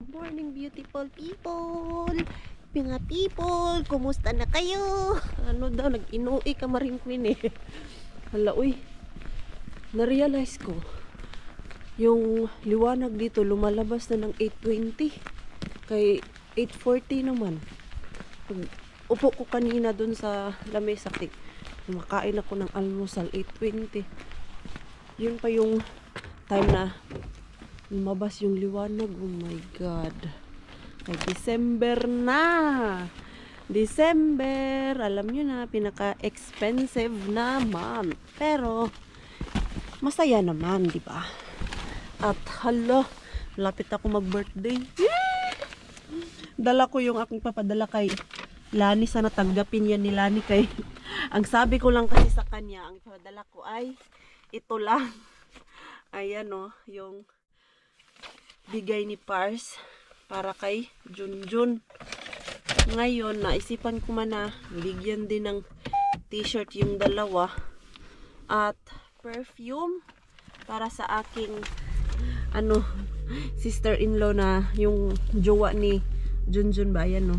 Morning, beautiful people! Mga people, kumusta na kayo? Ano daw, nag-inuwi ka maring queen eh. Hala, uy. Na-realize ko, yung liwanag dito lumalabas na ng 8:20. Kay 8:40 naman. Upo ko kanina dun sa lamesa. Kumakain ako ng almusal, 8:20. Yun pa yung time na lumabas yung liwanag. Oh my God. Ay, December na. December. Alam nyo na, pinaka-expensive na month. Pero, masaya naman, di ba? At hala, lapit ako mag-birthday. Dala ko yung aking papadala kay Lani. Sana tanggapin yan ni Lani kay... Ang sabi ko lang kasi sa kanya, ang papadala ko ay ito lang. Ayan o, yung bigay ni Pars para kay Junjun. Ngayon, naisipan ko man na bigyan din ng t-shirt yung dalawa at perfume para sa aking sister-in-law na yung jowa ni Junjun ba? Ayan o.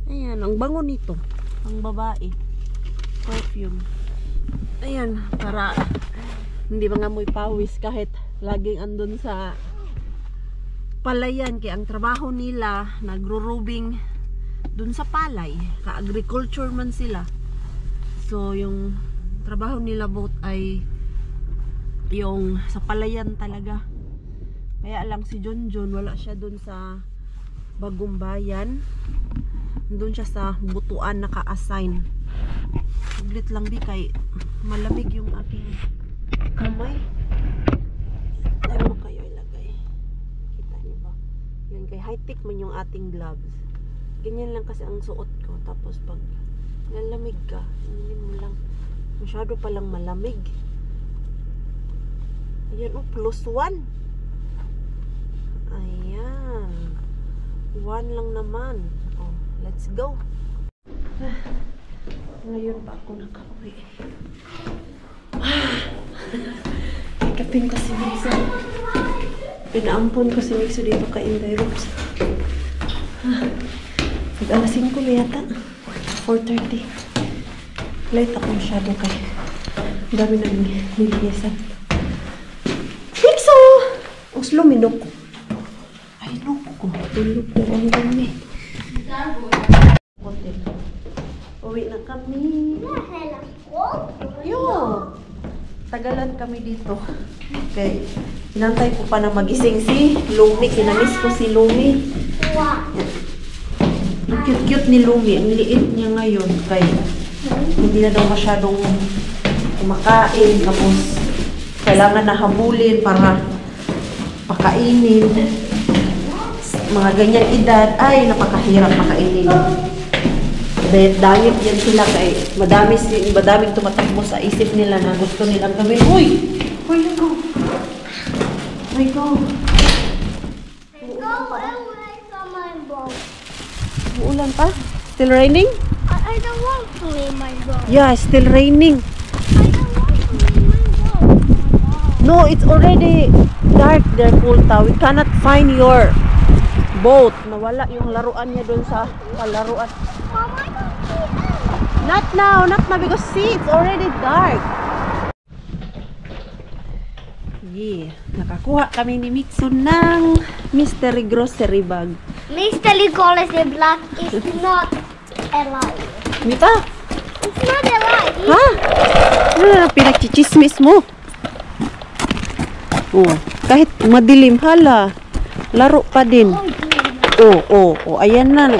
Ayan, ang bango nito. Ang babae. Perfume. Ayan, para hindi mga amoy pawis kahit laging andun sa palayan. Kaya ang trabaho nila, nagro-robing dun sa palay. Ka-agriculture man sila. So, yung trabaho nila both ay yung sa palayan talaga. Kaya lang si Junjun, wala siya dun sa Bagong Bayan. Dun siya sa Butuan naka-assign. Saglit lang di kay malamig yung aking kamay. Tayo mo kayo ilagay. Kita niyo ba? Yan, kay high-tech man yung ating gloves. Ganyan lang kasi ang suot ko. Tapos pag nalamig ka, hindi mo lang. Masyado palang malamig. Ayan o, +1. Ayan. 1 lang naman. Oh, let's go. Ngayon pa ako nakauwi. Ikapin ko si Mixo. Pinaampon ko si Mixo dito ka Inday Rooms. Nag-alas 5 ba yata? 4:30. Late ako masyado kay dami na nilisan. Mixo! Uslo minok ko. Ay, loko ko. Tulog ko ang dami. Hotel. Uwi na kami. Yo. Tagalan kami dito. Okay. Inantay ko pa na magising si Lumi. Kinamiss ko si Lumi. Ang cute-cute ni Lumi. Ang liit niya ngayon. Kaya hindi na daw masyadong kumakain. Tapos kailangan na habulin para pakainin. Mga ganyang edad ay napakahirap pakainin. Dahil yan sila kay madaming tumatakbo sa isip nila na gusto nilang gawin. Uy! Where you go? I go. Away from my boat. Uulan pa? Still raining? I don't want to leave my boat. Yeah, still raining. I don't want to leave my boat. No, it's already dark there, Kulta. We cannot find your boat. Nawala yung laruan niya doon sa palaruan. Mom, I don't see it. Not now, because see, it's already dark. Yeah, nakakuha kami ni Mitsu ng mystery grocery bag. Mystery Gold is black is not alive. Mita? It's not alive. Ha? Ano na pinagchichismis mo? Oh, kahit madilim, hala. Laro pa din. Oh, ayan na.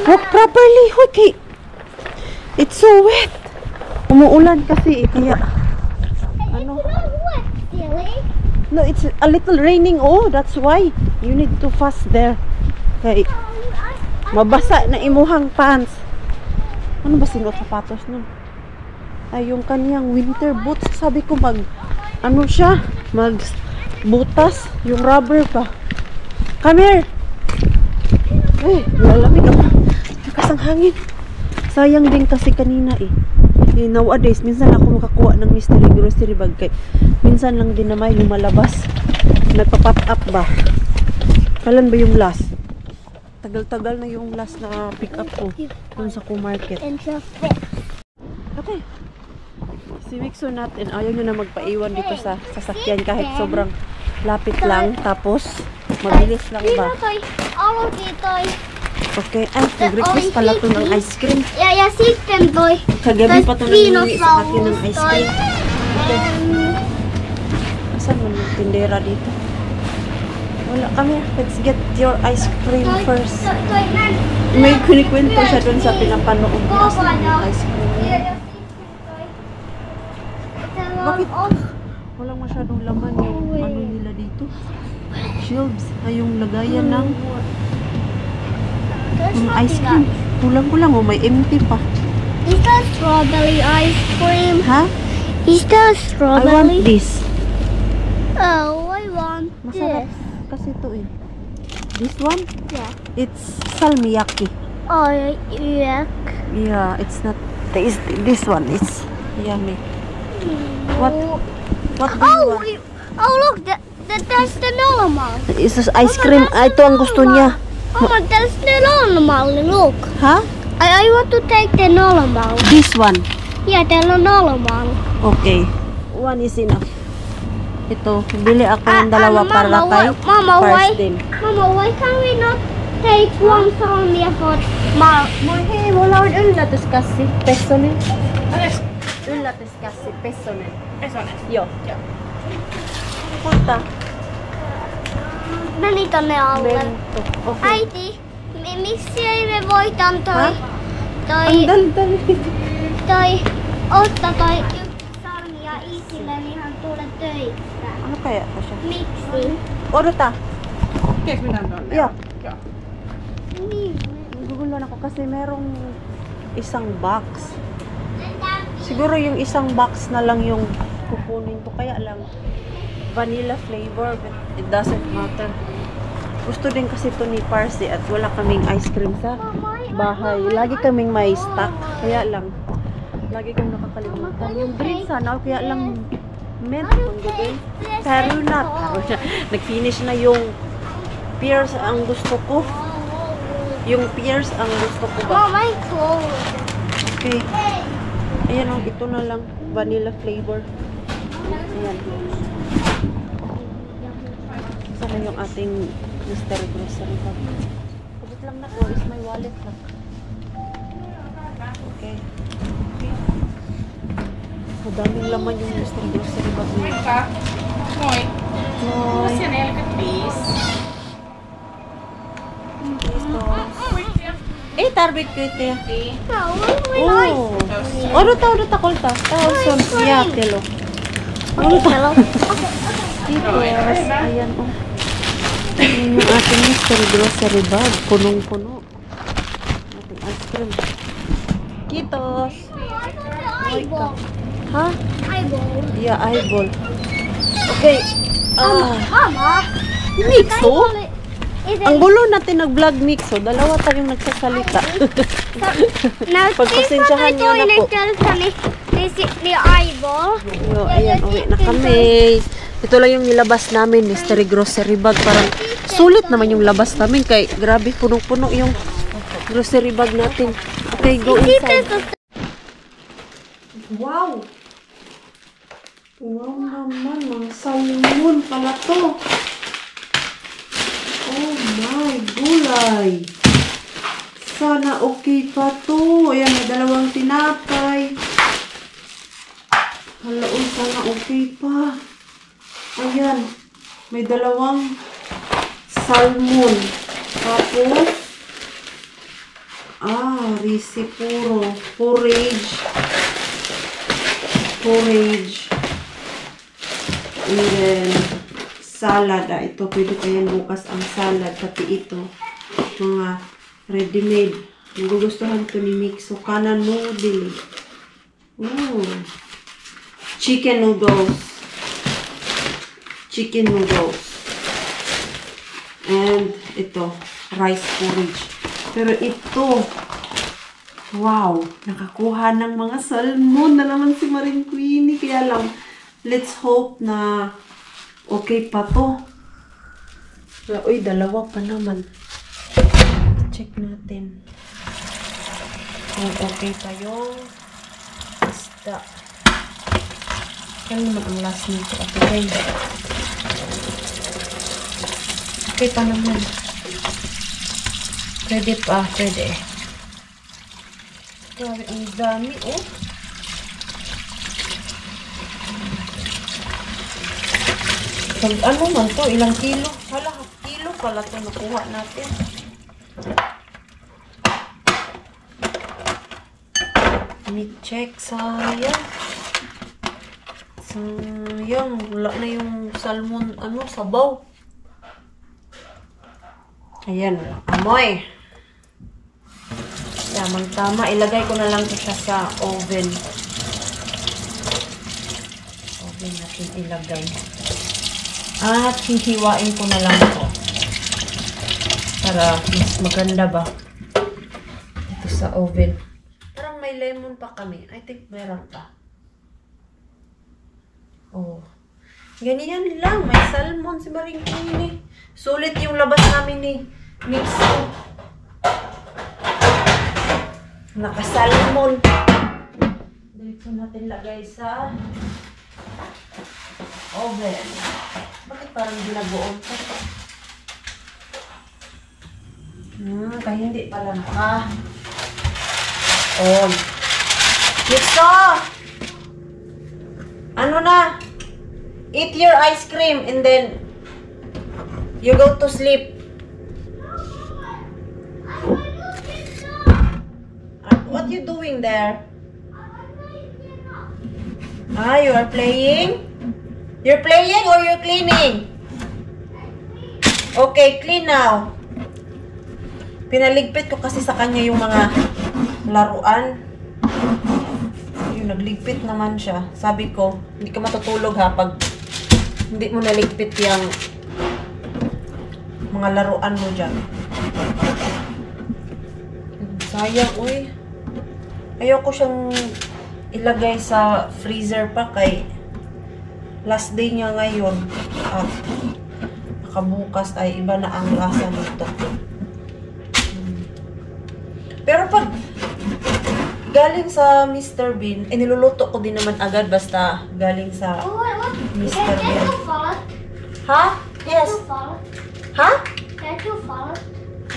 Walk properly, okay. It's so wet. Umuulan kasi, kaya ano? It's not wet, silly. No, it's a little raining. Oh, that's why you need to fast there. Kay mabasa na imuhang pants. Ano ba sinuot sapatos nun? Ay, yung kanyang winter boots. Sabi ko ano siya? Butas. Yung rubber pa. Come here. Ay, lalamig ako. Lakas ang hangin. Sayang din kasi kanina eh. Nowadays, minsan ako makakuha ng mystery grocery bag. Kay, minsan lang din naman lumalabas. Nagpa-pop up ba? Kailan ba yung last? Tagal-tagal na yung last na pick up ko dun sa co-market. And just this. Okay. Si Mixo natin, ayaw nyo na magpaiwan dito sa sasakyan kahit sobrang lapit lang. Tapos, mabilis lang ba? Dito, Toy. All of it, Toy. Okay. Ay, nag-request pala to ng ice cream. Ja, sitten, Toy. Kagabi pa to nangyayari sa akin ng Dinosaurus, ice Toy. cream. Okay. Asan mo yung tindera dito? Wala kami. Let's get your ice cream first. Toy, man. May kunikwento siya dun sa pinapanood niya. Go, Asan yung Toy. ice cream niya? Ja, Toy. It's a lot Bakit? of... Walang masyadong laman yung ano nila dito. Shelves. Ay, yung lagayan ng There's ice nothing cream. else. Kulang-kulang oh. May empty pa. Is that strawberry ice cream? Ha? Is that I want strawberry? this. Oh, I want Masarap this. kasi ito eh. This one? Yeah. It's salmiyaki. Oh, yuck. Yeah, it's not tasty. This one is yummy. What? What do you Oh, want? oh look, that's the normal. It's ice cream. Ah, ito ang gusto niya. Mama, that's the normal. Look, Ha? I want to take the normal. This one. Yeah, the normal. Okay. One is enough. Ito, bili ako ng dalawa para kay Mama, why? first din. Mama, why can we not take one from the for Mar? Hey, wala ullatus kasi. Peso ni. Ullatus kasi. Peso ni. Yo. Punta. Ganito na alle. Bento. Okay. Äiti, miksi ei me voitan Ha? toi, Ang dal-dal. ottaa toi yksi sarmi ja isille niin hän tulla töistä. Ano kaya ko siya? Miksi? Odota. Keks minä tuonne. Yo. Joo. Niin. Nagugulan ako kasi merong isang box. Siguro yung isang box na lang yung kukunin ko. Kaya lang vanilla flavor, but it doesn't matter. Gusto din kasi ito ni Parsi at wala kaming ice cream sa bahay. Lagi kaming may stock. Kaya lang, lagi kong nakakalimutan. Yung drink sana, kaya lang mint ang gagawin. Pero not. Nag-finish na yung pears ang gusto ko. Yung pears ang gusto ko ba? Mama, my clothes. Okay. Ayan o, ito na lang. Vanilla flavor. Ayan. Sana yung ating Mr. Grocery bag. Kabit lang na ko. Is my wallet lang. Okay. Madaming laman yung Mr. Grocery bag niya. Moikka. Moi. Noy. Tässä 45. Eh, tarbit ko ito ya. No, we like. Oh. Odota kolta. Tawson. Yeah, telo. Okay, hello. Kitos. Ayan oh. Ayan yung ating mystery grocery bag. Punong-puno. Ating ice cream. Kitos. Eyeball. Ha? Eyeball. Yeah, eyeball. Okay. Mama. Mixo? Ang gulo natin nag-vlog Mixo. Dalawa tayong nagsasalita. Pagpasensyahan niyo na po. Ni eyeball. Yo, ayan, uwi na kami. Ito lang yung nilabas namin, mystery grocery bag. Parang sulit naman yung labas namin. Kay grabe, punong-puno yung grocery bag natin. Okay, go inside. Wow! Wow naman, mga salmon pala to. Oh my, gulay. Sana okay pa to. Ayan, may dalawang tinapay. Halaon, sana okay pa. Ayan, may dalawang salmon. Tapos, risi puro. Porridge. And then, salad. Ito, pwede pa yan bukas ang salad. Pati ito, mga ready-made. Nagugustuhan to ni Mixo. Kanan noodle. Ooh. Chicken noodles. And ito, rice porridge. Pero ito, Wow! Nakakuha ng mga salmon na naman si Maring Queenie. Kaya lang, let's hope na okay pa to. Uy, dalawa pa naman. Check natin. Kung okay pa yung isda. Yan naman ang last nito. Okay. Okay pa naman. Pwede pa. Pwede. Grabe, ang dami, oh. Pag ano man to, ilang kilo? Hala, kilo pala to nakuha natin. Check, sayang. Sayang, wala na yung salmon, ano, sabaw. Ayan, amoy. Tamang-tama, ilagay ko na lang ito siya sa oven. Oven natin ilagay. At hihiwain ko na lang ito. Para mas maganda ba? Ito sa oven. Parang may lemon pa kami. I think meron pa. Oh. Ganyan lang. May salmon si Maring Queenie. Sulit yung labas namin ni Mixo. Nakasalmon. Dito natin lagay sa oven. Bakit parang binagoon pa? Kaya hindi pala naka on. Mixo! Ano na? Eat your ice cream and then you go to sleep. What you doing there? You are playing? You're playing or you're cleaning? Okay, clean now. Pinaligpit ko kasi sa kanya yung mga laruan. Yung nagligpit naman siya. Sabi ko, hindi ka matutulog ha pag hindi mo naligpit yung mga laruan mo dyan. Sayang, uy. Ayoko siyang ilagay sa freezer pa kay last day niya ngayon at nakabukas ay iba na ang lasa nito. Pero pag galing sa Mr. Bean, niluluto ko din naman agad basta galing sa Mr. Bean. Ha? Yes. Ha?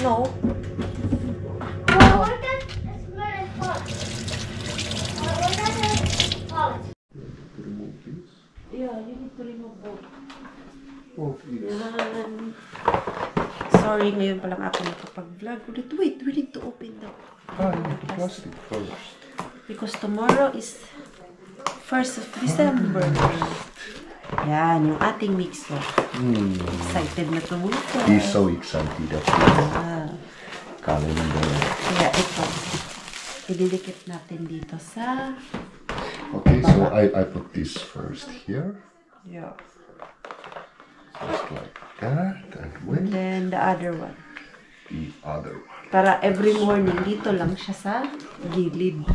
No. Yeah, you need to remove both. Oh, please. Yan. Sorry, ngayon pa lang ako nakapag-vlog. Wait, we need to open the Plastic first. because tomorrow is 1st of December. Yan, yung ating mixer. Excited na to bukas. He's so excited that calendar. Kaya ito, ididikit natin dito sa... Okay, so I put this first here. Yeah. Just like that. And wait. And then the other one. The other one. Para every morning, dito lang siya sa gilid.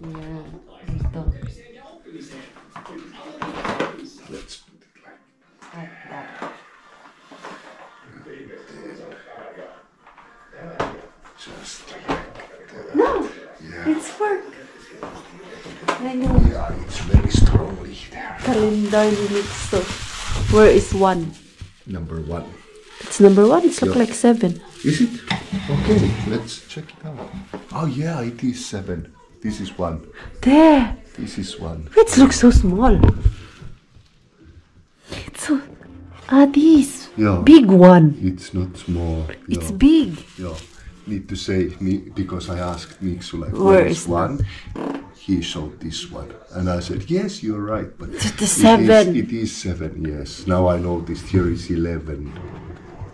Yan. Dito. Let's put it like That. just like that. No! Yeah. It's work! I know. Yeah, it's very strongly there. Calendar unit. So, where is 1? Number 1. It's number 1. It's look Yeah. like 7. Is it? Okay, let's check it out. Oh yeah, it is 7. This is 1. There! This is 1. It looks so small. It's so... this. Yeah. Big one. It's not small. It's Yeah. big. Yeah. Need to say because I asked Miksu like Where where is is 1? He showed this one, and I said yes, you're right, but the 7. It is 7. Yes. Now I noticed here is 11.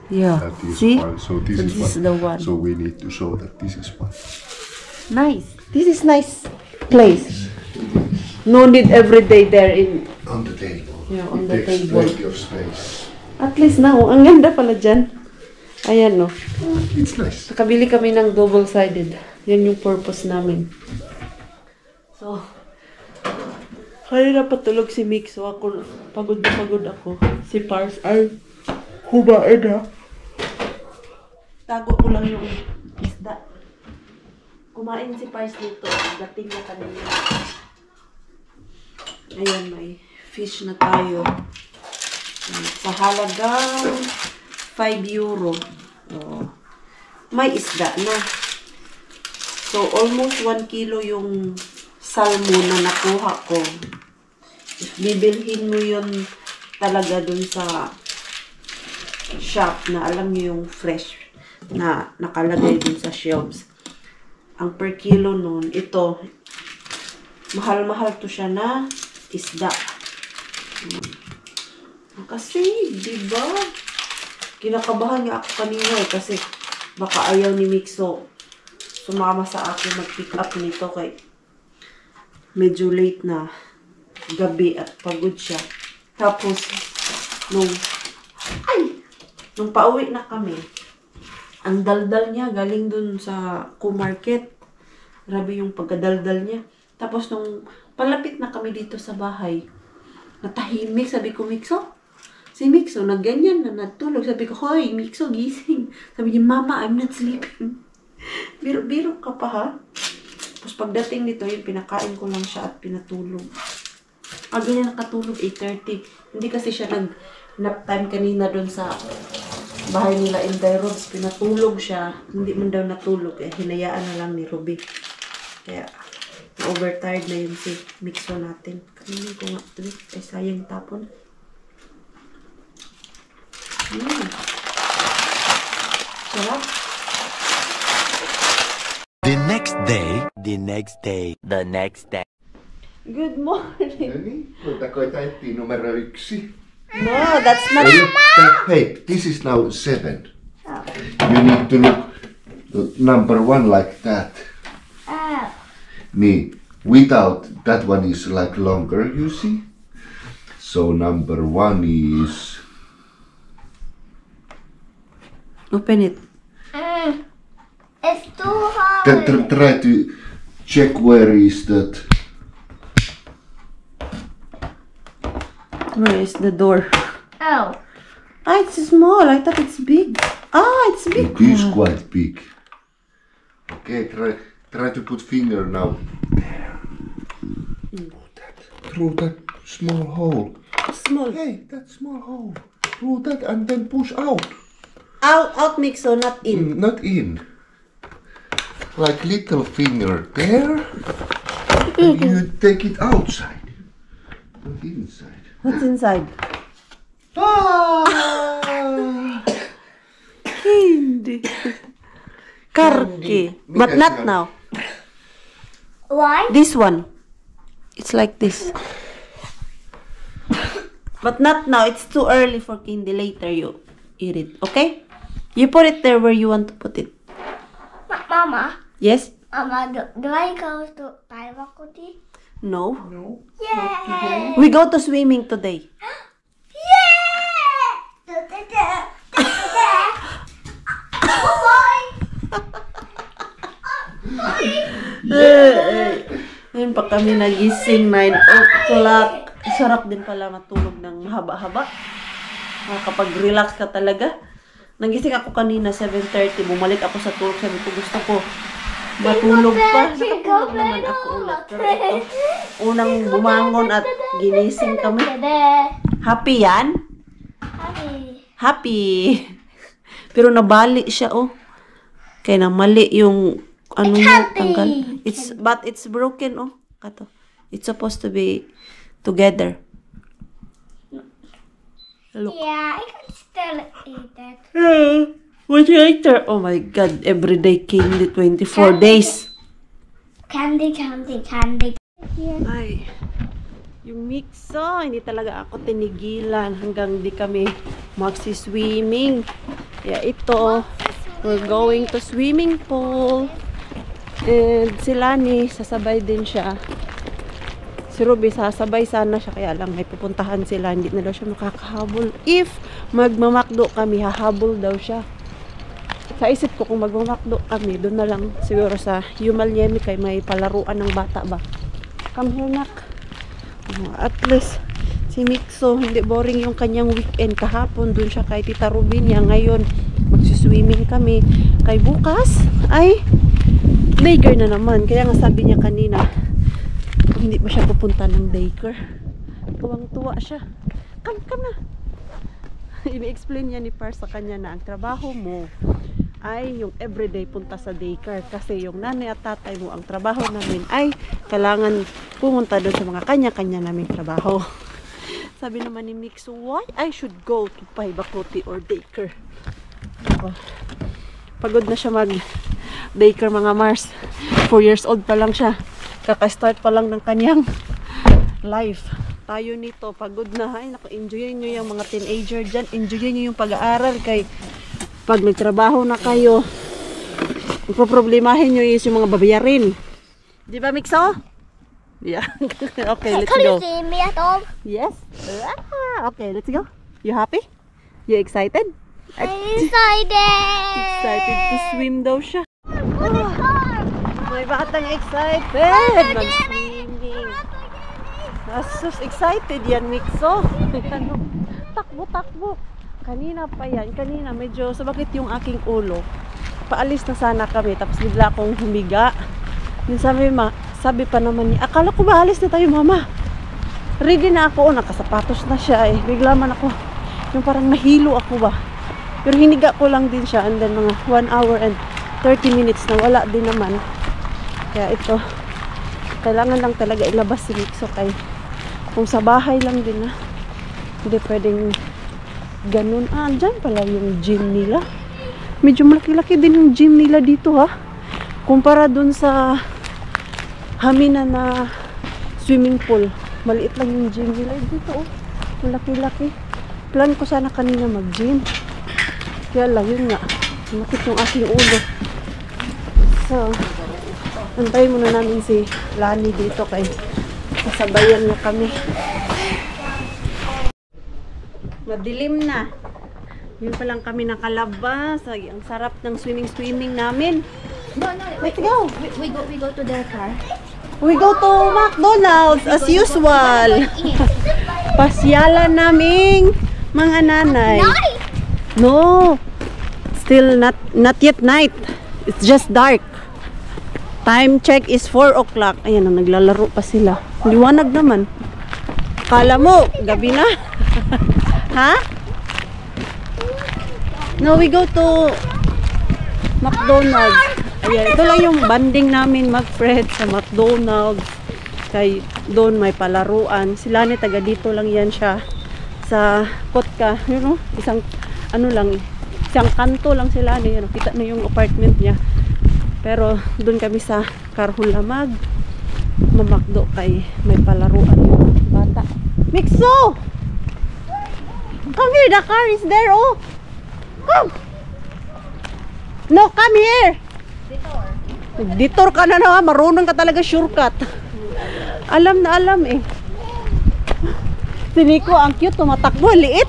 Yeah. That is See? one. So this is this is one. the one. So we need to show that this is one. Nice. This is nice place. No need every day there in... On the table. Yeah, on it the takes table. plenty of space. At least now, ang ganda pala dyan. Ayan, no. It's nice. Nakabili kami ng double-sided. Yan yung purpose namin. So, kanina patulog si Mix. So, ako, pagod na pagod ako. Si Pars ay kumain na. Tago ko lang yung isda. Kumain si Pars dito. Dating na kanina. Ayan, may fish na tayo. Sa halagang 5 euro. Oh. May isda na. So, almost 1 kilo yung salmon na nakuha ko. If bibilhin mo yun talaga dun sa shop na alam nyo yung fresh na nakalagay dun sa shelves. Ang per kilo nun, ito, mahal-mahal to siya na isda. Kasi, diba? Kinakabahan niya ako kanina kasi baka ayaw ni Mixo sumama sa akin mag-pick up nito kay medyo late na gabi at pagod siya. Tapos, nung pauwi na kami, ang daldal niya galing dun sa Q-Market. Grabe yung pagkadaldal niya. Tapos, nung palapit na kami dito sa bahay, natahimik. Sabi ko, Mixo, si Mixo, nagganyan na natulog. Sabi ko, hoy, Mixo, gising. Sabi niya, Mama, I'm not sleeping. Biro ka pa, ha? Tapos pagdating nito, yung pinakain ko lang siya at pinatulog. Ganyan nakatulog, 8:30. Hindi kasi siya nag-nap time kanina doon sa bahay nila in Roads. Pinatulog siya. Hindi man daw natulog. Hinayaan na lang ni Ruby. Kaya, overtired na yun si Mixo natin. Kanina ko nga ito. Ay, sayang tapon. Sarap. The next day. Good morning. Nani? Koita taittiin numero 1. No, that's not... Hey, this is now 7. You need to look number 1 like that. Me, without that one is like longer, you see? So number 1 is... Open it. It's too hard. Try to check where is that. Where is the door? Oh. It's small. I thought it's big. It's big. It is quite big. Okay, try to put finger now. There. Through that small hole. Small. Hey, that small hole. Through that and then push out. Out, Mixo, not in. Not in. Like little finger there. And you take it outside. Not inside. What's inside? Hindi. Karki. But not now. Why? This one. It's like this. But not now. It's too early for candy. Later you eat it. Okay? You put it there where you want to put it. Mama. Yes? Mama, do I go to Taiwakuti? No. Yay! We go to swimming today. Ngayon pa kami nagising 9 o'clock. Sarap din pala matulog ng mahaba-haba. Kapag-relax ka talaga. Nagising ako kanina 7:30. Bumalik ako sa tulog. Sabi ko gusto ko matulog pa. Nakatulog naman ako ulit. Pero ito, unang bumangon at ginising kami. Happy yan? Happy. Pero nabali siya, oh. Kaya na mali yung ano niya, tanggal. But it's broken, oh. Kato. It's supposed to be together. Look. Yeah, I can still eat it. What later? Oh my God. Everyday candy, 24 days. Candy. Ay. Yung Mixo, hindi talaga ako tinigilan hanggang di kami magsi-swimming. Kaya ito, we're going to swimming pool. And si Lani, sasabay din siya. Si Ruby, sasabay sana siya. Kaya lang, may pupuntahan sila. Hindi na daw siya makakahabol. If magmamakdo kami, hahabol daw siya. Sa isip ko kung magmamakdo kami, doon na lang siguro sa Yumalyemi kay may palaruan ng bata ba. Come here, nak. At least si Mikso, hindi boring yung kanyang weekend. Kahapon doon siya kay Tita Rubinia. Ngayon magsiswimming kami. Kay bukas ay daycare na naman. Kaya nga sabi niya kanina, hindi ba siya pupunta ng daycare? Tuwang-tuwa siya. Come na. Ini-explain niya ni Par sa kanya na ang trabaho mo ay yung everyday punta sa daycare. Kasi yung nanay at tatay mo, ang trabaho namin ay kailangan pumunta doon sa mga kanya-kanya naming trabaho. Sabi naman ni Mix, why I should go to Paibacote or daycare? Ako, pagod na siya mag daycare mga Mars. 4 years old pa lang siya. Kaka-start pa lang ng kanyang life. Tayo nito, pagod na. Ay, enjoyin nyo yung mga teenager dyan. Enjoyin nyo yung pag-aaral. Kay pag nagtrabaho na kayo, ipoproblemahin nyo is yung mga babayarin. Di ba, Mixo? Yeah. Okay, let's Can you go. see me at all? Yes. Okay, let's go. You happy? You excited? I'm excited! Excited to swim daw siya. May batang excited mag-swimming. Asus, excited yan, Mixo. Takbo. Kanina pa yan. Kanina medyo, so bakit yung aking ulo? Paalis na sana kami, tapos bigla akong humiga. Yung sabi pa naman niya, akala ko ba alis na tayo, mama? Ready na ako, nakasapatos na siya eh. Bigla man ako, yung parang nahilo ako ba? Pero hiniga ko lang din siya, and then mga 1 hour and 30 minutes na wala din naman. Kaya ito, kailangan lang talaga ilabas si Mixo kay kung sa bahay lang din na hindi pwedeng ganun. Dyan pala yung gym nila. Medyo malaki-laki din yung gym nila dito ha. Kumpara dun sa Hamina na swimming pool. Maliit lang yung gym nila dito oh. Malaki-laki. Plan ko sana kanina mag-gym. Kaya lang yun nga. Makit yung aking ulo. So, antayin muna namin si Lani dito kay kasabayan niya kami. Madilim na. Yun pa lang kami nakalabas. Ay, ang sarap ng swimming namin. No, Let's go. we go to their car. We go to McDonald's as usual. Pasyalan naming mga nanay. No. Still not yet night. It's just dark. Time check is 4 o'clock. Ayan, naglalaro pa sila. Liwanag naman. Kala mo, gabi na. Ha? No, we go to McDonald's. Ayan, ito lang yung banding namin mag-friend sa McDonald's. Kay doon may palaruan. Sila ni taga dito lang yan siya. Sa Kotka. You know, isang kanto lang sila. You know, kita na yung apartment niya. Pero doon kami sa Karhulamag mamakdo kay may palaruan yung bata. Mixo! Come here, the car is there, oh! Come! No, come here! Detour ka na naman, marunong ka talaga shortcut. Alam na alam eh. Si Nico, ang cute, tumatakbo, liit.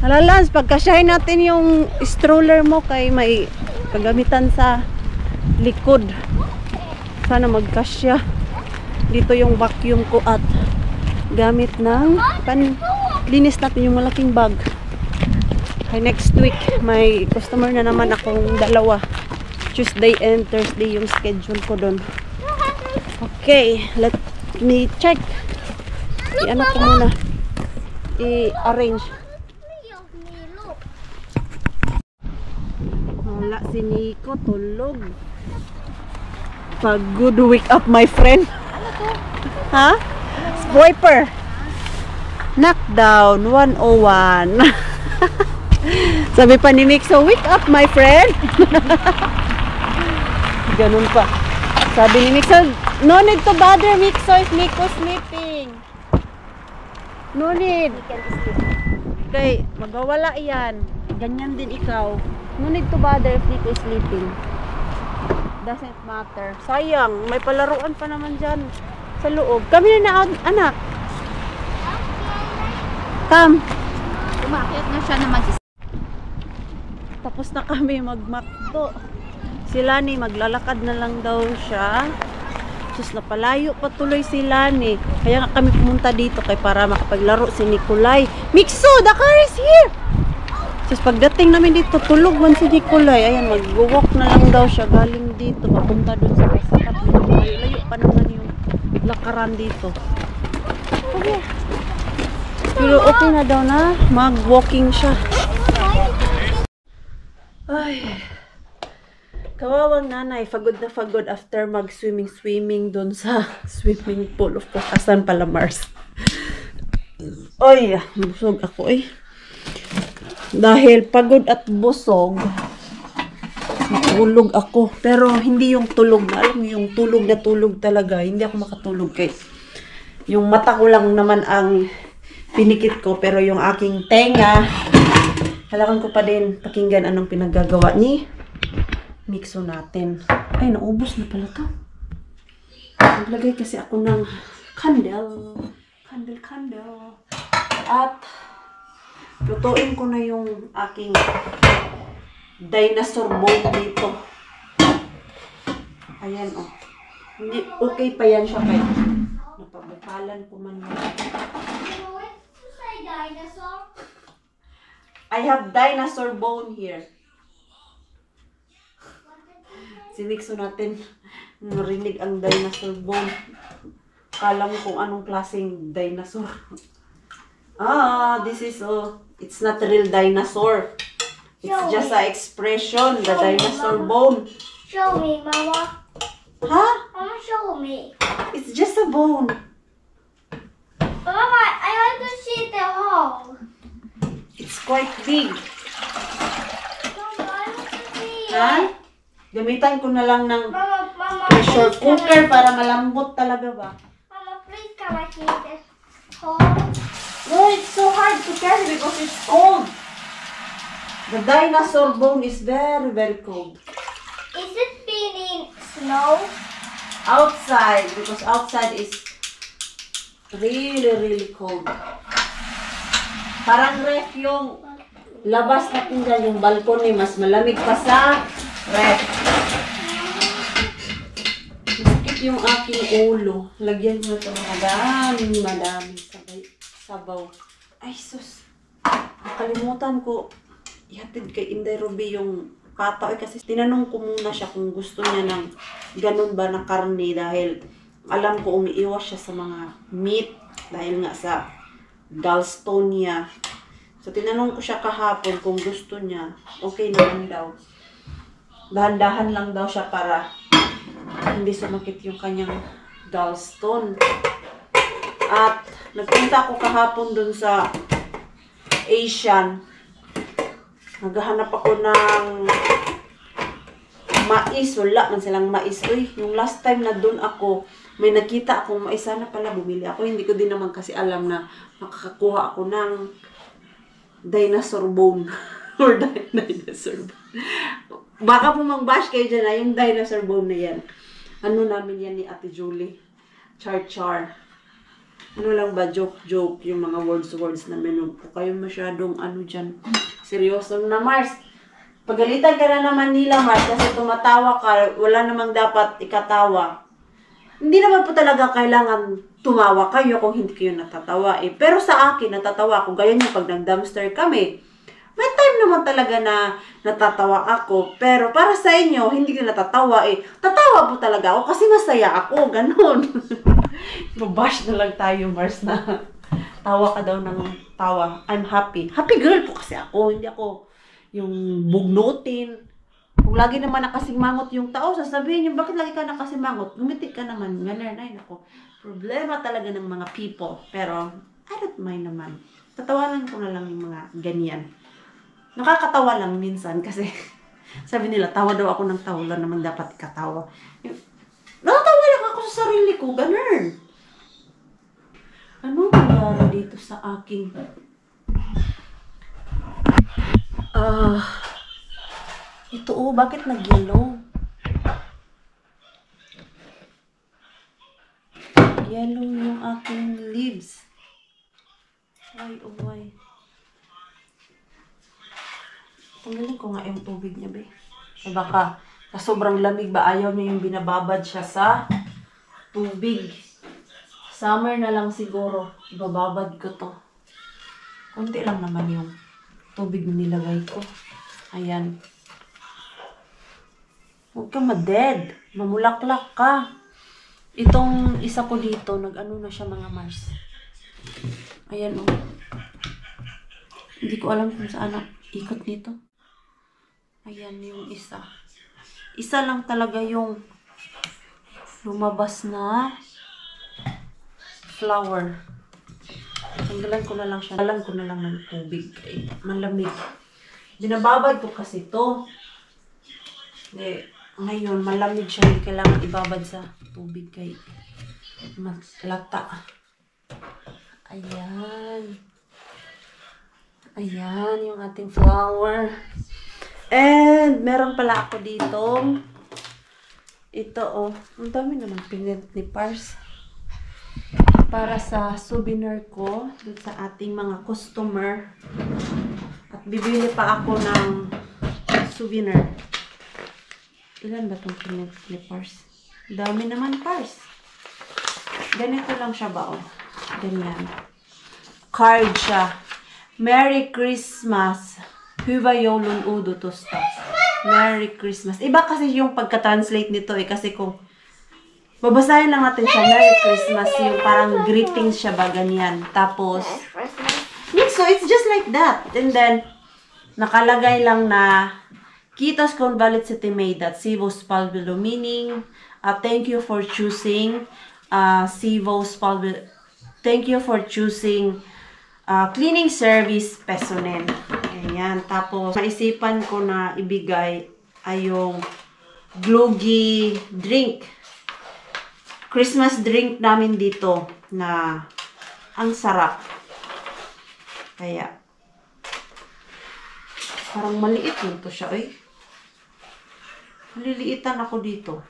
Alalans, pagkasyahin natin yung stroller mo kay may kagamitan sa likod. Sana magkasya. Dito yung vacuum ko at gamit ng linis natin yung malaking bag. Kay next week may customer na naman akong dalawa. Tuesday and Thursday yung schedule ko doon. Okay, let me check. I-ano ko muna. I-arrange. Wala si Nico, tulog. Pag-good wake up, my friend. Ha? Swiper. Knockdown 101. Sabi pa ni Mixo, wake up, my friend. Ganun pa. Sabi ni Mixo, no need to bother Mixo if Nico sleeping. No need. Okay, magwawala yan. Ganyan din ikaw. No need to bother if Nico is sleeping. Doesn't matter. Sayang, may palaruan pa naman dyan sa loob. Kami na anak. Come. Umakyat na siya na mag Tapos na kami magmakdo. Sila ni maglalakad na lang daw siya. Tapos napalayo patuloy sila ni. Kaya nga kami pumunta dito kay para makapaglaro si Nikolay. Mikso, the car is here! Tapos pagdating namin dito, tulog man si Nikolay. Ayan, mag-walk na lang daw siya galing dito. Papunta dun sa kasakat. Layo pa naman yung lakaran dito. Okay. Pero okay na daw na. Mag-walking siya. Ay. Kawawang nanay. Fagod na fagod after mag-swimming dun sa swimming pool. Of course, asan pala Mars. Ay, busog ako eh. Dahil pagod at busog, natulog ako. Pero hindi yung tulog na, alam mo yung tulog na tulog talaga. Hindi ako makatulog kay yung mata ko lang naman ang pinikit ko. Pero yung aking tenga, halakan ko pa din pakinggan anong pinaggagawa ni Mikso natin. Ay, naubos na pala to. Naglagay kasi ako ng candle. At lutuin ko na yung aking dinosaur bone dito. Ayan, oh. Hindi, okay pa yan siya kay napabukalan ko man yan. I have dinosaur bone here. Si Mikso natin narinig ang dinosaur bone. Kala mo kung anong klaseng dinosaur. This is it's not real dinosaur. It's just an expression, the dinosaur bone. Show me, Mama. Huh? Mama, show me. It's just a bone. Mama, I want to see the hole. It's quite big. Mama, I want to see it. Ha? Gamitan ko na lang ng Mama, pressure please, can cooker para malambot talaga ba? Mama, please, can I see this hole? No, it's so hard to carry because it's cold. The dinosaur bone is very, very cold. Is it been in snow? Outside, because outside is really, really cold. Parang ref yung labas natin dyan, yung balcony, mas malamig pa sa ref. Masakit yung aking ulo. Lagyan mo ito madaming sabaw. Ay, sus. Nakalimutan ko. Ihatid kay Inday Ruby yung pataw. Kasi tinanong ko muna siya kung gusto niya ng ganun ba na karne. Dahil alam ko umiiwas siya sa mga meat. Dahil nga sa gallstone niya. So, tinanong ko siya kahapon kung gusto niya. Okay naman daw. Dahan-dahan lang daw siya para hindi sumakit yung kanyang gallstone. At nagpunta ako kahapon dun sa Asian. Naghahanap ako ng mais. Wala man silang mais. Uy, yung last time na dun ako, may nakita akong mais. Sana pala bumili ako. Hindi ko din naman kasi alam na makakakuha ako ng dinosaur bone. Or dinosaur bone. Baka po mang-bash kayo dyan na yung dinosaur bone na yan. Ano namin yan ni Ate Julie? Char. Ano lang ba, joke, yung mga words namin. Huwag po kayo masyadong dyan. Seryoso na, Mars. Pagalitan ka na naman nila, Mars, kasi tumatawa ka, wala namang dapat ikatawa. Hindi naman po talaga kailangan tumawa kayo kung hindi kayo natatawa eh. Pero sa akin, natatawa ako. Gaya niyo pag nag-dumpster kami. May time naman talaga na natatawa ako. Pero para sa inyo, hindi ka natatawa eh. Tatawa po talaga ako kasi masaya ako. Ganon. Babash na lang tayo, Mars, na tawa ka daw ng tawa. I'm happy. Happy girl po kasi ako. Hindi ako yung bugnutin. Kung lagi naman nakasimangot yung tao, sasabihin niyo, bakit lagi ka nakasimangot? Ngumiti ka naman. Ganun, ay nako. Problema talaga ng mga people. Pero, I don't mind naman. Tatawanan ko na lang yung mga ganyan. Nakakatawa lang minsan kasi sabi nila, tawa daw ako ng tawa, wala naman dapat ikatawa. Natatawa lang ako sa sarili ko, ganun. Ano nangyari dito sa aking ito bakit nag-yellow? Yellow yung aking leaves. Why, oh why? Tanggalin ko nga yung tubig niya, be. Ay baka, sa sobrang lamig ba, ayaw niya yung binababad siya sa tubig. Summer na lang siguro, ibababad ko to. Kunti lang naman yung tubig na nilagay ko. Ayan. Huwag ka ma-dead. Mamulaklak ka. Itong isa ko dito, nag-ano na siya mga Mars. Ayan o. Hindi ko alam kung saan ang ikot nito. Ayan yung isa. Isa lang talaga yung lumabas na flower. Tanggalan ko na lang siya. Tanggalan ko na lang ng tubig. Ay, malamig. Binababad ko kasi to. Ngayon, malamig siya. Hindi kailangan ibabad sa tubig kay maglata. Ayan. Ayan yung ating flower. And, meron pala ako dito. Ito, oh. Ang dami naman pinint ni Pars. Para sa souvenir ko. Dun sa ating mga customer. At bibili pa ako ng souvenir. Ilan ba itong pinint ni Pars? Dami naman, Pars. Ganito lang siya ba, oh. Ganyan. Card siya. Merry Christmas. Hyvää joulun uutusta. Merry Christmas. Iba kasi yung pagka-translate nito eh. Kasi kung babasahin lang natin siya, Merry Christmas. Yung parang greetings siya ba, ganyan. Tapos, yeah, so it's just like that. And then, nakalagay lang na Kiitos convalescentimedat, Sivos Palvelo, meaning, thank you for choosing Sivos Palvelo. Thank you for choosing cleaning service Pesonen. Ayan. Tapos, naisipan ko na ibigay ay yung Glogie drink. Christmas drink namin dito na ang sarap. Kaya, parang maliit yun to siya, eh. Maliliitan ako dito.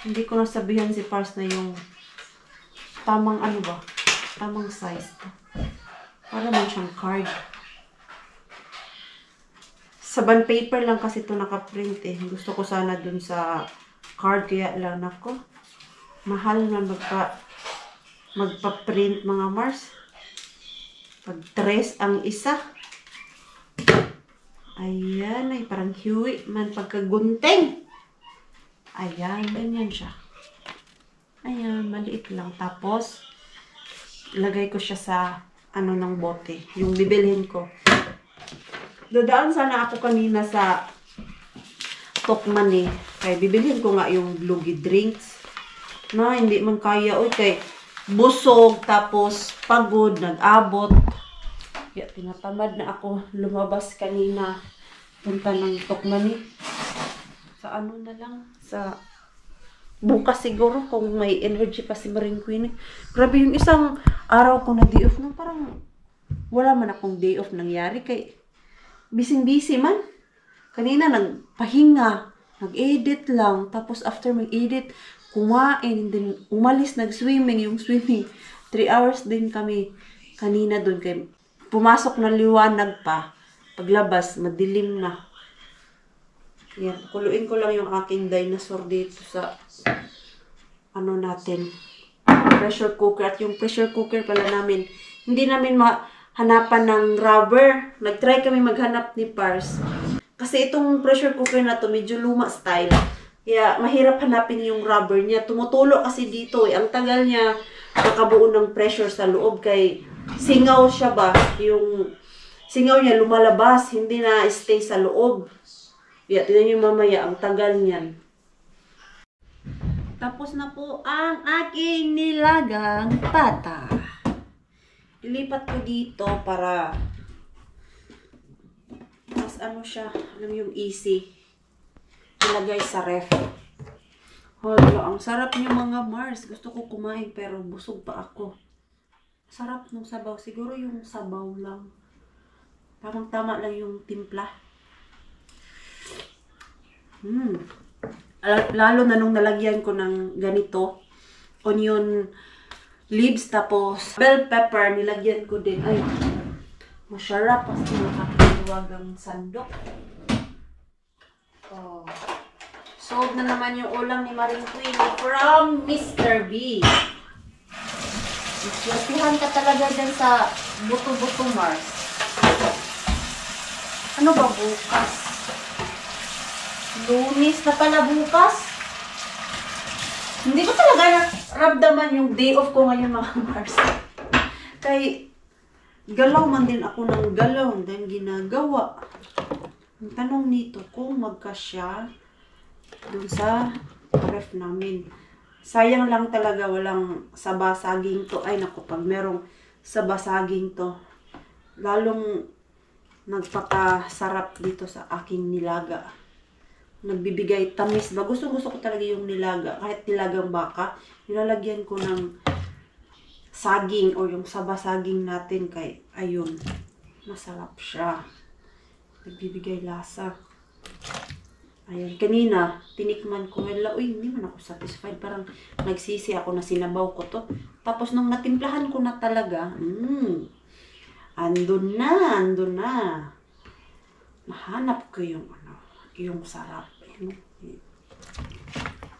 Hindi ko nasabihan si Pars na yung tamang ano ba? Tamang size to. Para naman siyang card. Sa bond paper lang kasi ito nakaprint eh. Gusto ko sana dun sa card kaya lang ako. Mahal na magpa-print mga Mars. Pag 3 ang isa. Ayan, ay parang Huey man pagkagunting. Ayan, ganyan siya. Ayan, maliit lang. Tapos, lagay ko siya sa ano ng bote. Yung bibilhin ko. Dadaan sana ako kanina sa Tokman eh. Kaya bibilhin ko nga yung Glogie drinks. No, hindi man kaya. Uy, kay busog, tapos pagod, nag-abot. Kaya tinatamad na ako lumabas kanina. Punta ng Tokman eh. Sa ano na lang. Sa bukas siguro kung may energy pa si Maring Queen. Grabe yung isang araw ko na day off. No, parang wala man akong day off nangyari. Kay busy man. Kanina nagpahinga. Nag-edit lang. Tapos after mag-edit, kumain. Then umalis, nag-swimming. Yung swimming, 3 hours din kami kanina doon. Kay pumasok na liwanag pa. Paglabas, madilim na. Yan. Kuluin ko lang yung aking dinosaur dito sa ano natin. Pressure cooker. At yung pressure cooker pala namin, hindi namin hanapan ng rubber. Nag-try kami maghanap ni Pars. Kasi itong pressure cooker na to medyo luma style. Kaya mahirap hanapin yung rubber niya. Tumutulo kasi dito eh. Ang tagal niya nakabuo ng pressure sa loob kay singaw siya ba? Yung singaw niya lumalabas, hindi na stay sa loob. Kaya tingnan niyo mamaya, ang tagal niyan. Tapos na po ang aking nilagang pata. Ilipat ko dito para mas ano siya, alam yung easy. Ilagay sa ref. Hala, ang sarap niyo mga Mars. Gusto ko kumain pero busog pa ako. Sarap ng sabaw. Siguro yung sabaw lang. Tamang-tama lang yung timpla. Lalo na nung nalagyan ko ng ganito. Onion leaves. Tapos bell pepper. Nilagyan ko din. Ay, masarap. Kasi nakakagawa mahiwagang sandok. Oh. Sold na naman yung ulam ni Maring Queen from Mr. B. Swertihan ka talaga dyan sa buto-buto, Mars. Ano ba bukas? Lunes na pala bukas? Hindi ko talaga ramdaman yung day off ko ngayon, mga Mars. Kay galaw man din ako ng galaw dahil ginagawa. Ang tanong nito kung magkasya dun sa ref namin. Sayang lang talaga walang sabasaging to. Ay naku, pag merong sabasaging to, lalong nagpakasarap dito sa aking nilaga. Nagbibigay tamis ba? Gusto ko talaga yung nilaga. Kahit nilagang baka, nilalagyan ko ng saging o yung sabasaging natin kay ayun. Masarap siya. Nagbibigay lasa. Ayan, kanina, tinikman ko, uy, hindi man ako satisfied. Parang nagsisi ako na sinabaw ko to. Tapos nung natimplahan ko na talaga, andun na. Mahanap ko yung, yung sarap.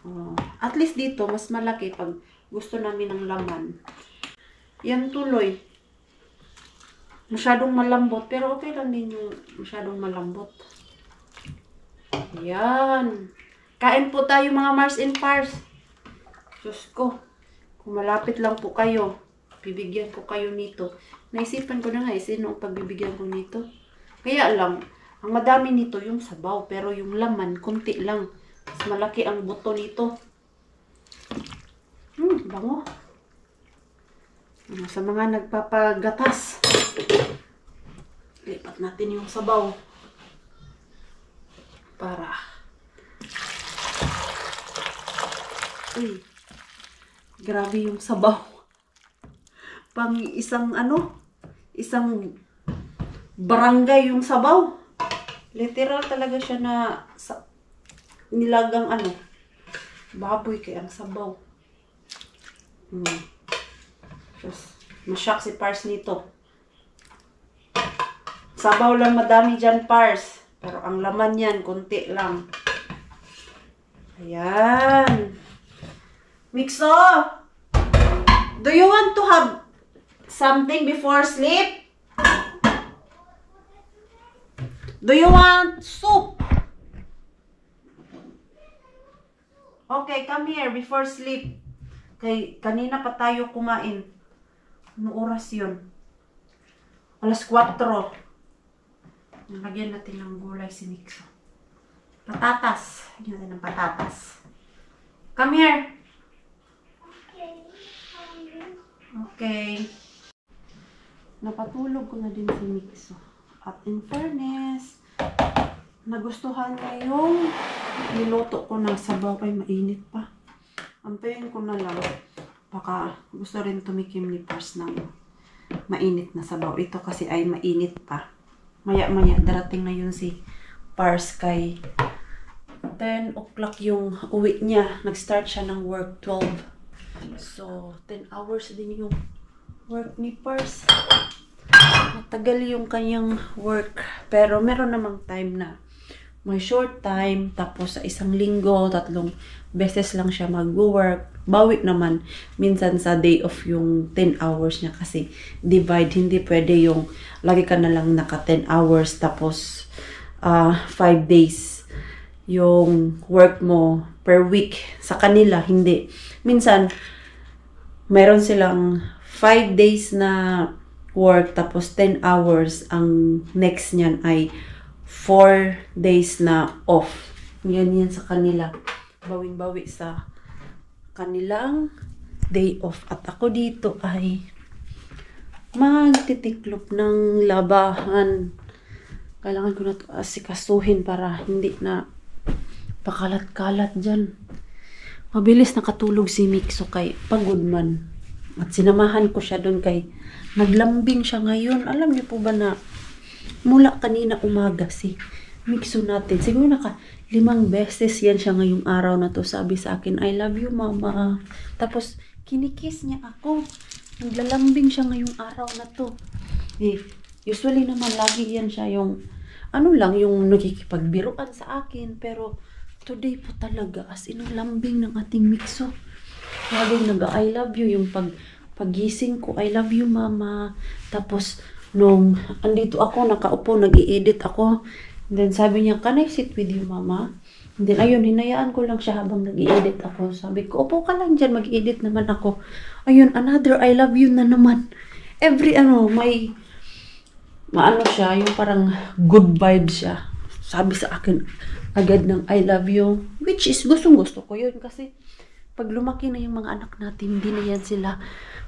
Oh, at least dito, mas malaki pag gusto namin ng laman. Yan tuloy. Masyadong malambot, pero okay lang din yung masyadong malambot. Yan. Kain po tayo mga Mars and Pars. Diyos ko. Kung malapit lang po kayo, bibigyan ko kayo nito. Naisipan ko na nga, sino ang pagbibigyan ko nito. Kaya lang, ang madami nito yung sabaw, pero yung laman, konti lang. Mas malaki ang buto nito. Bango. Sa mga nagpapagatas, lipat natin yung sabaw. Para. Uy. Grabe yung sabaw. Pang isang isang barangay yung sabaw. Literal talaga siya na nilagang baboy kaya ang sabaw. Masyak si Pars nito. Sabaw lang madami dyan, Pars. Pero ang laman yan, konti lang. Ayan. Mixo! Do you want to have something before sleep? Do you want soup? Okay, come here before sleep. Kay kanina pa tayo kumain. Ano oras yun? 4:00. Lagyan natin ng gulay si Mixo. Patatas. Lagyan natin ng patatas. Come here. Okay. Napatulog ko na din si Mixo. At in fairness, nagustuhan niya yung niluto ko ng sabaw kay mainit pa. Antayin ko na lang. Baka gusto rin tumikim ni Pars ng mainit na sabaw. Ito kasi ay mainit pa. Maya-maya, darating na yun si Pars kay 10 o'clock yung uwi niya. Nag-start siya ng work 12. So, 10 hours din yung work ni Pars. Matagal yung kanyang work. Pero meron namang time na may short time. Tapos sa isang linggo, 3 beses lang siya mag-work. Bawi naman minsan sa day off yung 10 hours niya kasi divide. Hindi pwede yung lagi ka na lang naka 10 hours tapos 5 days yung work mo per week. Sa kanila, hindi. Minsan, meron silang 5 days na work tapos 10 hours. Ang next niyan ay 4 days na off. Yan sa kanila. Bawing-bawi sa kanilang day off. At ako dito ay magtitiklop ng labahan. Kailangan ko na ito asikasuhin para hindi na pakalat-kalat dyan. Mabilis nakatulog si Mixo kay pagod man. At sinamahan ko siya doon kay naglambing siya ngayon. Alam niyo po ba na mula kanina umaga si Mixo natin. Siguro 5 beses yan siya ngayong araw na to. Sabi sa akin, I love you, mama. Tapos, kinikiss niya ako. Naglalambing siya ngayong araw na to. Usually naman, lagi yan siya yung ano lang, yung nakikipagbiruan sa akin. Pero, today po talaga, as in, ang lambing ng ating mixo. Laging I love you, yung pagising ko, I love you, mama. Tapos, nung andito ako, nakaupo, nag-i-edit ako. And then, sabi niya, can I sit with you, mama? And then, ayun, hinayaan ko lang siya habang nag-i-edit ako. Sabi ko, upo ka lang dyan, mag-i-edit naman ako. Ayun, another I love you na naman. Every, may, maano siya, yung parang good vibe siya. Sabi sa akin, agad ng I love you. Which is, gustong-gusto ko yun. Kasi, pag lumaki na yung mga anak natin, hindi na yan sila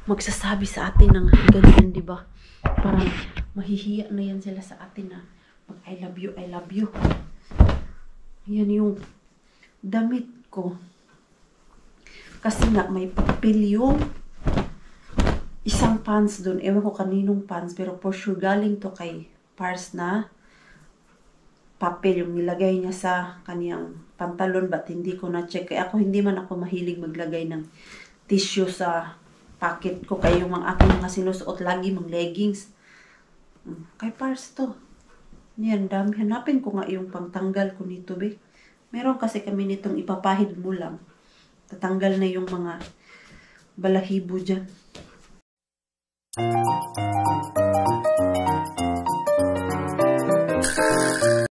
magsasabi sa atin ng ganyan, di ba? Parang mahihiya na yan sila sa atin na mag I love you, I love you. Yan yung damit ko. Kasi nga may papel yung isang pants doon. Ewan ko kaninong pants, pero for sure galing to kay Pars na papel yung nilagay niya sa kaniyang pantalon, but hindi ko na-check. Kaya hindi man ako mahilig maglagay ng tissue sa pocket ko. Kaya yung mga aking mga sinusuot lagi, mga leggings. Kay Pars to. Yan, dami. Hanapin ko nga yung pangtanggal ko nito, be. Meron kasi kami nitong ipapahid mo lang. Tatanggal na yung mga balahibo dyan.